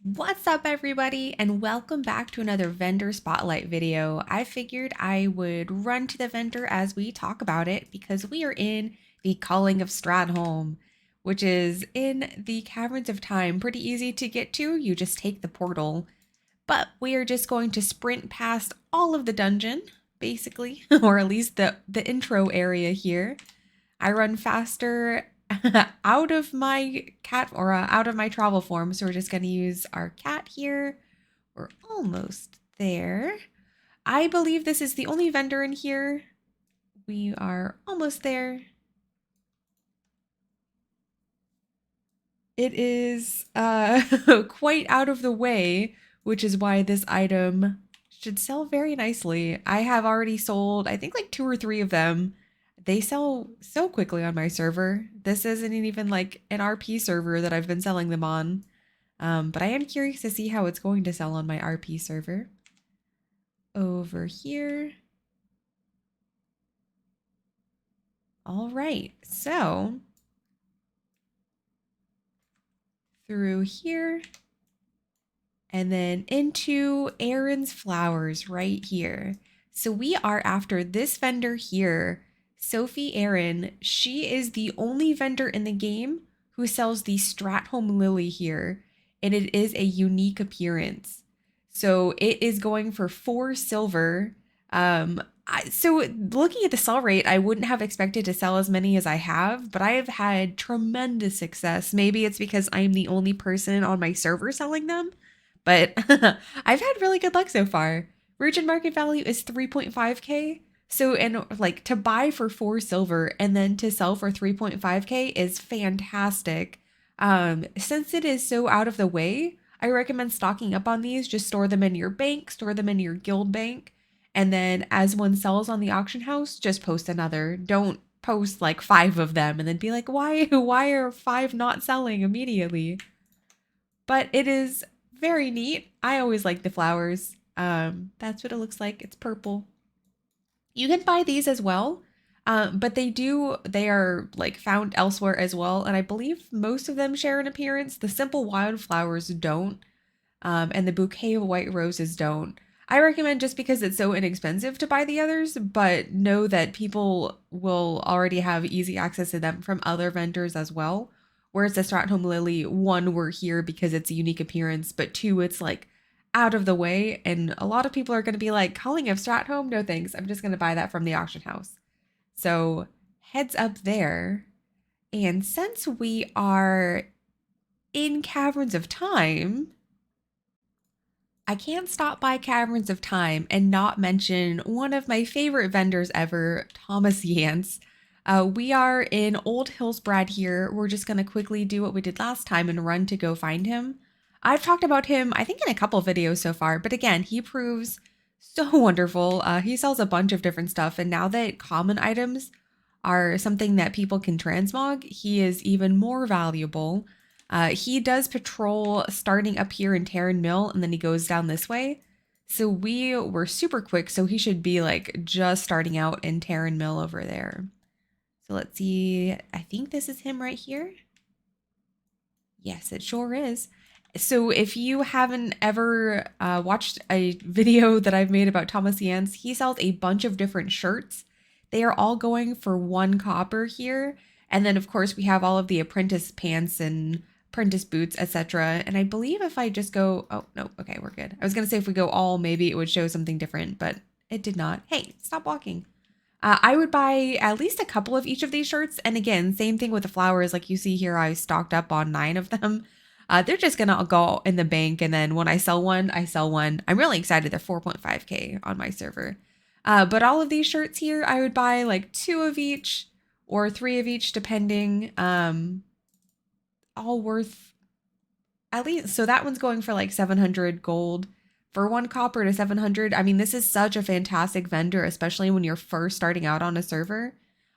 What's up, everybody, and welcome back to another vendor spotlight video. I figured I would run to the vendor as we talk about it because we are in the Calling of Stradholm, which is in the Caverns of Time. Pretty easy to get to, you just take the portal. But we are just going to sprint past all of the dungeon, basically, or at least the intro area here. I run faster out of my cat or out of my travel form. So we're just going to use our cat here. We're almost there. I believe this is the only vendor in here. We are almost there. It is quite out of the way, which is why this item should sell very nicely. I have already sold, I think, like 2 or 3 of them. They sell so quickly on my server. This isn't even like an RP server that I've been selling them on. But I am curious to see how it's going to sell on my RP server. Over here. All right, so through here and then into Aaron's flowers right here. So we are after this vendor here, Sophie Aaron. She is the only vendor in the game who sells the Stratholm Lily here, and it is a unique appearance. So it is going for 4 silver. So looking at the sell rate, I wouldn't have expected to sell as many as I have, but I have had tremendous success. Maybe it's because I'm the only person on my server selling them, but I've had really good luck so far. Virgin market value is 3.5k. So, and like to buy for 4 silver and then to sell for 3.5k is fantastic. Since it is so out of the way, I recommend stocking up on these. Just store them in your bank, store them in your guild bank, and then as one sells on the auction house, just post another. Don't post like 5 of them and then be like, why are 5 not selling immediately? But it is very neat. I always like the flowers. That's what it looks like. It's purple. You can buy these as well. But they are like found elsewhere as well. And I believe most of them share an appearance. The simple wildflowers don't. And the bouquet of white roses don't. I recommend just because it's so inexpensive to buy the others, but know that people will already have easy access to them from other vendors as well. Whereas the Stratholm Lily, 1, we're here because it's a unique appearance, but 2, it's like out of the way. And a lot of people are going to be like, Calling of Stratholm? No thanks. I'm just going to buy that from the auction house. So heads up there. And since we are in Caverns of Time, I can't stop by Caverns of Time and not mention one of my favorite vendors ever, Thomas Yance. We are in Old Hillsbrad here. We're just going to quickly do what we did last time and run to go find him. I've talked about him, I think, in a couple videos so far, but again, he proves so wonderful. He sells a bunch of different stuff, and now that common items are something that people can transmog, he is even more valuable. He does patrol starting up here in Terran Mill, and then he goes down this way. So we were super quick, so he should be like just starting out in Terran Mill over there. So let's see. I think this is him right here. Yes, it sure is. So if you haven't ever watched a video that I've made about Thomas Yance, he sells a bunch of different shirts. They are all going for 1 copper here. And then, of course, we have all of the apprentice pants and apprentice boots, etc. And I believe if I just go, oh, no, okay, we're good. I was going to say if we go all, maybe it would show something different, but it did not. Hey, stop walking. I would buy at least a couple of each of these shirts. And again, same thing with the flowers. Like you see here, I stocked up on 9 of them. They're just going to go in the bank. And then when I sell one, I sell one. I'm really excited. They're 4.5k on my server. But all of these shirts here, I would buy like 2 of each or 3 of each, depending. All worth at least. So that one's going for like 700 gold for 1 copper to 700. I mean, this is such a fantastic vendor, especially when you're first starting out on a server.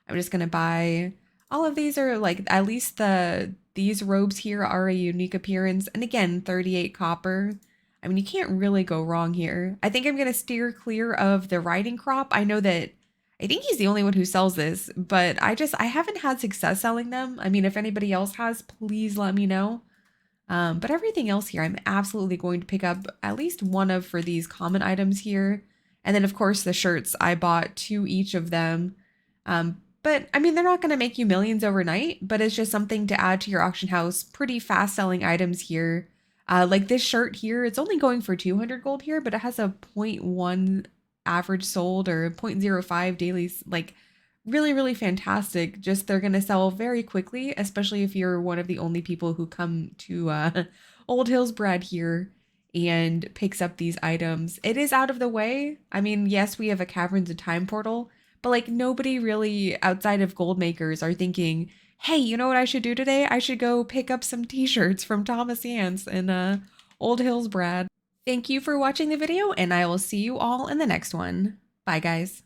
I'm just going to buy all of these are like at least these robes here are a unique appearance. And again, 38 copper. I mean, you can't really go wrong here. I think I'm going to steer clear of the riding crop. I know that I think he's the only one who sells this, but I haven't had success selling them. I mean, if anybody else has, please let me know. But everything else here, I'm absolutely going to pick up at least one of for these common items here. And then, of course, the shirts, I bought 2 each of them. But I mean, they're not going to make you millions overnight, but it's just something to add to your auction house. Pretty fast selling items here. Like this shirt here, it's only going for 200 gold here, but it has a zero point 0.1 average sold or 0.05 daily, like really, really fantastic. Just they're going to sell very quickly, especially if you're one of the only people who come to Old Hills Bread here and picks up these items. It is out of the way. I mean, yes, we have a Caverns of Time portal, but like nobody really outside of gold makers are thinking, hey, you know what I should do today? I should go pick up some t-shirts from Thomas Yance in Old Hills Brad. Thank you for watching the video, and I will see you all in the next one. Bye, guys.